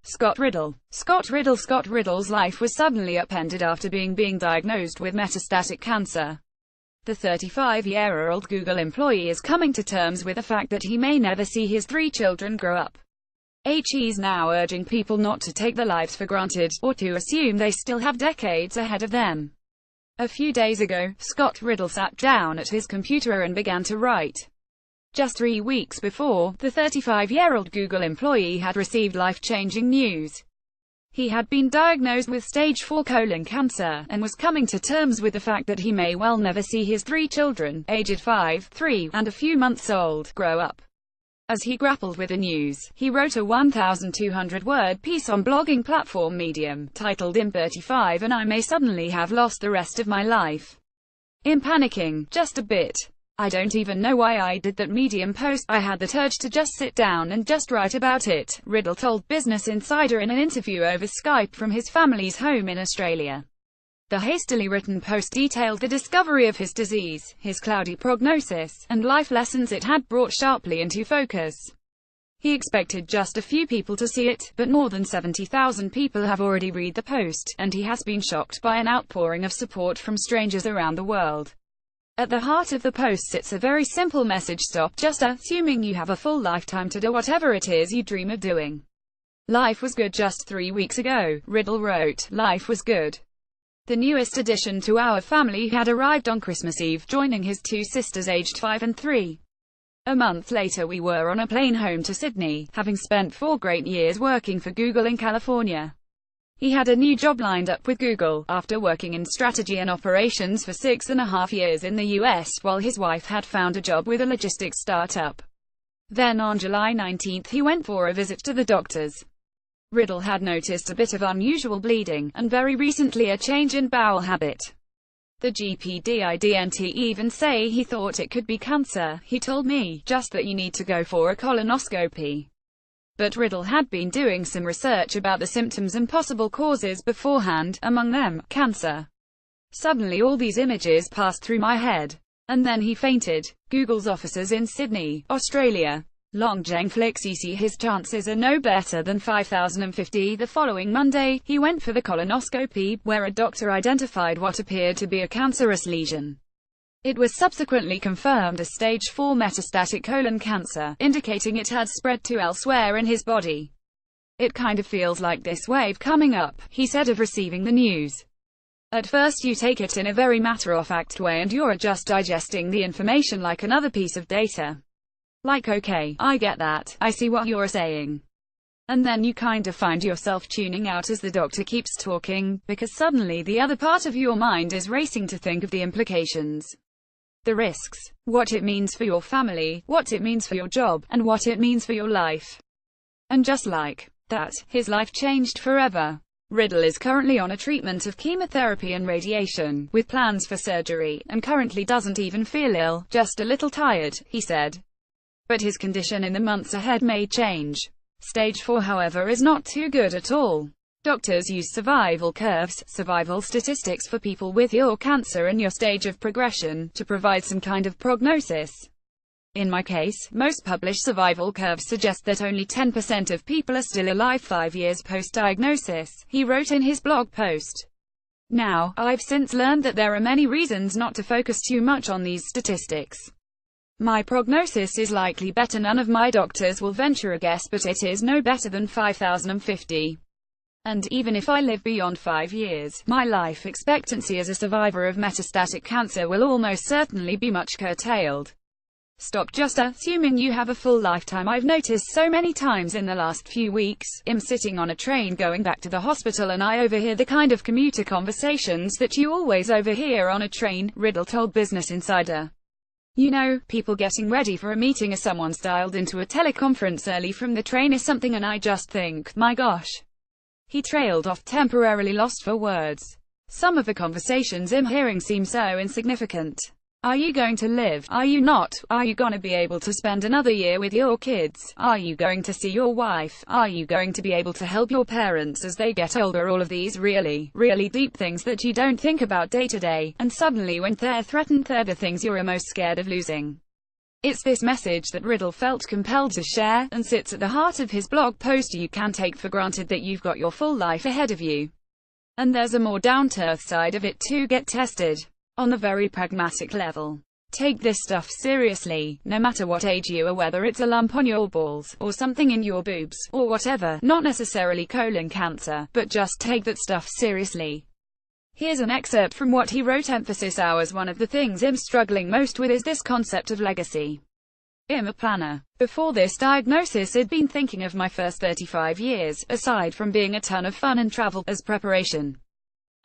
Scott Riddle. Scott Riddle's life was suddenly upended after being diagnosed with metastatic cancer. The 35-year-old Google employee is coming to terms with the fact that he may never see his 3 children grow up. He's now urging people not to take their lives for granted, or to assume they still have decades ahead of them. A few days ago, Scott Riddle sat down at his computer and began to write. Just 3 weeks before, the 35-year-old Google employee had received life-changing news. He had been diagnosed with stage 4 colon cancer, and was coming to terms with the fact that he may well never see his 3 children, aged 5, 3, and a few months old, grow up. As he grappled with the news, he wrote a 1,200-word piece on blogging platform Medium, titled "I'm 35 and I may suddenly have lost the rest of my life. I'm panicking, just a bit. I don't even know why I did that Medium post. I had that urge to just sit down and just write about it," Riddle told Business Insider in an interview over Skype from his family's home in Australia. The hastily written post detailed the discovery of his disease, his cloudy prognosis, and life lessons it had brought sharply into focus. He expected just a few people to see it, but more than 70,000 people have already read the post, and he has been shocked by an outpouring of support from strangers around the world. At the heart of the post sits a very simple message: stop just assuming you have a full lifetime to do whatever it is you dream of doing. Life was good just 3 weeks ago, Riddle wrote. Life was good. The newest addition to our family had arrived on Christmas Eve, joining his 2 sisters aged 5 and 3. A month later we were on a plane home to Sydney, having spent 4 great years working for Google in California. He had a new job lined up with Google, after working in strategy and operations for 6.5 years in the US, while his wife had found a job with a logistics startup. Then on July 19 he went for a visit to the doctors. Riddle had noticed a bit of unusual bleeding, and very recently a change in bowel habit. The GP didn't even say he thought it could be cancer. He told me, just that you need to go for a colonoscopy. But Riddle had been doing some research about the symptoms and possible causes beforehand, among them, cancer. Suddenly all these images passed through my head. And then he fainted. Google's offices in Sydney, Australia. Longjang Flixi. His chances are no better than 5,050. The following Monday, he went for the colonoscopy, where a doctor identified what appeared to be a cancerous lesion. It was subsequently confirmed as stage 4 metastatic colon cancer, indicating it had spread to elsewhere in his body. "It kind of feels like this wave coming up," he said of receiving the news. "At first you take it in a very matter-of-fact way and you're just digesting the information like another piece of data. Like, okay, I get that, I see what you're saying. And then you kind of find yourself tuning out as the doctor keeps talking, because suddenly the other part of your mind is racing to think of the implications. The risks, what it means for your family, what it means for your job, and what it means for your life." And just like that, his life changed forever. Riddle is currently on a treatment of chemotherapy and radiation, with plans for surgery, and currently doesn't even feel ill, just a little tired, he said. But his condition in the months ahead may change. Stage 4, however, is not too good at all. Doctors use survival curves, survival statistics for people with your cancer and your stage of progression, to provide some kind of prognosis. In my case, most published survival curves suggest that only 10% of people are still alive 5 years post-diagnosis, he wrote in his blog post. Now, I've since learned that there are many reasons not to focus too much on these statistics. My prognosis is likely better. None of my doctors will venture a guess, but it is no better than 5,050. And even if I live beyond 5 years, my life expectancy as a survivor of metastatic cancer will almost certainly be much curtailed. Stop just assuming you have a full lifetime. I've noticed so many times in the last few weeks, I'm sitting on a train going back to the hospital and I overhear the kind of commuter conversations that you always overhear on a train, Riddle told Business Insider. You know, people getting ready for a meeting or someone's dialed into a teleconference early from the train or something and I just think, my gosh. He trailed off, temporarily lost for words. Some of the conversations I'm hearing seem so insignificant. Are you going to live? Are you not? Are you gonna be able to spend another year with your kids? Are you going to see your wife? Are you going to be able to help your parents as they get older? All of these really, really deep things that you don't think about day to day, and suddenly when they're threatened, they're the things you're most scared of losing. It's this message that Riddle felt compelled to share, and sits at the heart of his blog post. You can take for granted that you've got your full life ahead of you. And there's a more down-to-earth side of it too. Get tested. On the very pragmatic level. Take this stuff seriously, no matter what age you are, whether it's a lump on your balls, or something in your boobs, or whatever, not necessarily colon cancer, but just take that stuff seriously. Here's an excerpt from what he wrote. Emphasis hours. One of the things I'm struggling most with is this concept of legacy. I'm a planner. Before this diagnosis, I'd been thinking of my first 35 years, aside from being a ton of fun and travel, as preparation.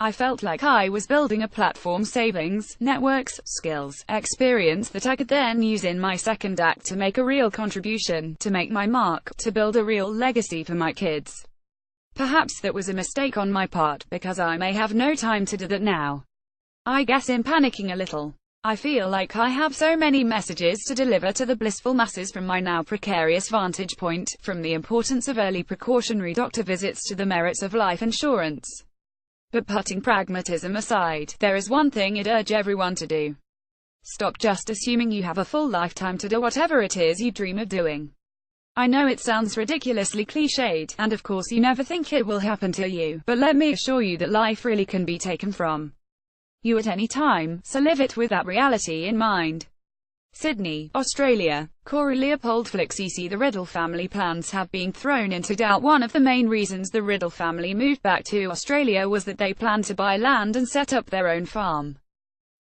I felt like I was building a platform, savings, networks, skills, experience that I could then use in my second act to make a real contribution, to make my mark, to build a real legacy for my kids. Perhaps that was a mistake on my part, because I may have no time to do that now. I guess I'm panicking a little. I feel like I have so many messages to deliver to the blissful masses from my now precarious vantage point, from the importance of early precautionary doctor visits to the merits of life insurance. But putting pragmatism aside, there is one thing I'd urge everyone to do. Stop just assuming you have a full lifetime to do whatever it is you dream of doing. I know it sounds ridiculously cliched, and of course you never think it will happen to you, but let me assure you that life really can be taken from you at any time, so live it with that reality in mind. Sydney, Australia. Corey Leopold Flick CC. The Riddle family plans have been thrown into doubt. One of the main reasons the Riddle family moved back to Australia was that they planned to buy land and set up their own farm.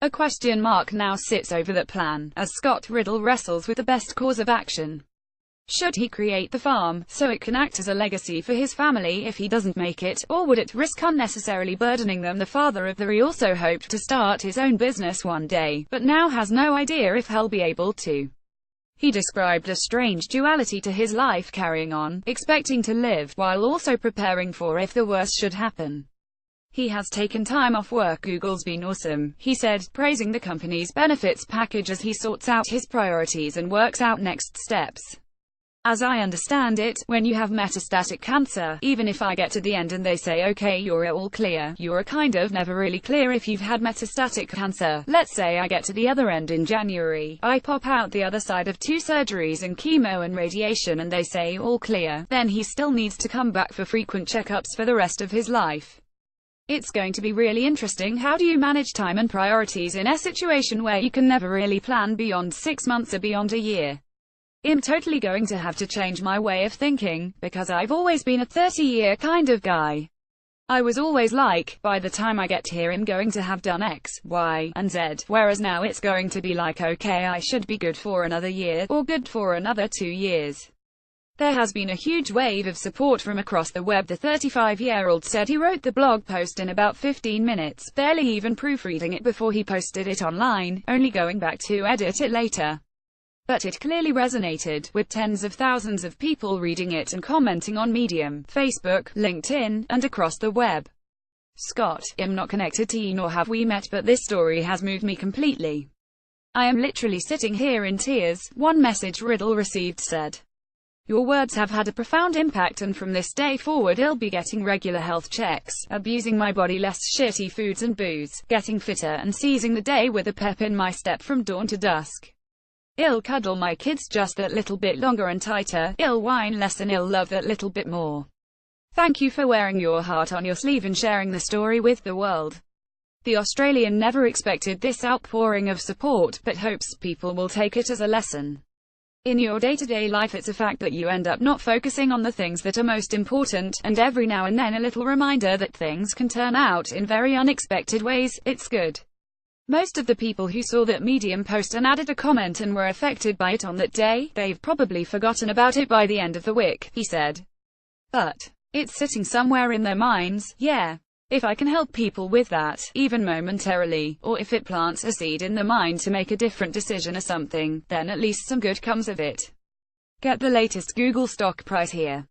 A question mark now sits over that plan, as Scott Riddle wrestles with the best course of action. Should he create the farm, so it can act as a legacy for his family if he doesn't make it, or would it risk unnecessarily burdening them? The father of three also hoped to start his own business one day, but now has no idea if he'll be able to. He described a strange duality to his life: carrying on, expecting to live, while also preparing for if the worst should happen. He has taken time off work. Google's been awesome, he said, praising the company's benefits package as he sorts out his priorities and works out next steps. As I understand it, when you have metastatic cancer, even if I get to the end and they say okay, you're all clear, you're kind of never really clear if you've had metastatic cancer. Let's say I get to the other end in January, I pop out the other side of 2 surgeries and chemo and radiation and they say all clear, then he still needs to come back for frequent checkups for the rest of his life. It's going to be really interesting. How do you manage time and priorities in a situation where you can never really plan beyond 6 months or beyond a year? I'm totally going to have to change my way of thinking, because I've always been a 30-year kind of guy. I was always like, by the time I get here I'm going to have done X, Y, and Z, whereas now it's going to be like okay, I should be good for another year, or good for another 2 years. There has been a huge wave of support from across the web, the 35-year-old said. He wrote the blog post in about 15 minutes, barely even proofreading it before he posted it online, only going back to edit it later. But it clearly resonated, with tens of thousands of people reading it and commenting on Medium, Facebook, LinkedIn, and across the web. Scott, I'm not connected to you nor have we met, but this story has moved me completely. I am literally sitting here in tears, one message Riddle received said. Your words have had a profound impact, and from this day forward I'll be getting regular health checks, abusing my body less, shitty foods and booze, getting fitter and seizing the day with a pep in my step from dawn to dusk. I'll cuddle my kids just that little bit longer and tighter, I'll whine less and I'll love that little bit more. Thank you for wearing your heart on your sleeve and sharing the story with the world. The Australian never expected this outpouring of support, but hopes people will take it as a lesson. In your day-to-day life, it's a fact that you end up not focusing on the things that are most important, and every now and then a little reminder that things can turn out in very unexpected ways. It's good. Most of the people who saw that Medium post and added a comment and were affected by it on that day, they've probably forgotten about it by the end of the week, he said. But it's sitting somewhere in their minds. Yeah. If I can help people with that, even momentarily, or if it plants a seed in the mind to make a different decision or something, then at least some good comes of it. Get the latest Google stock price here.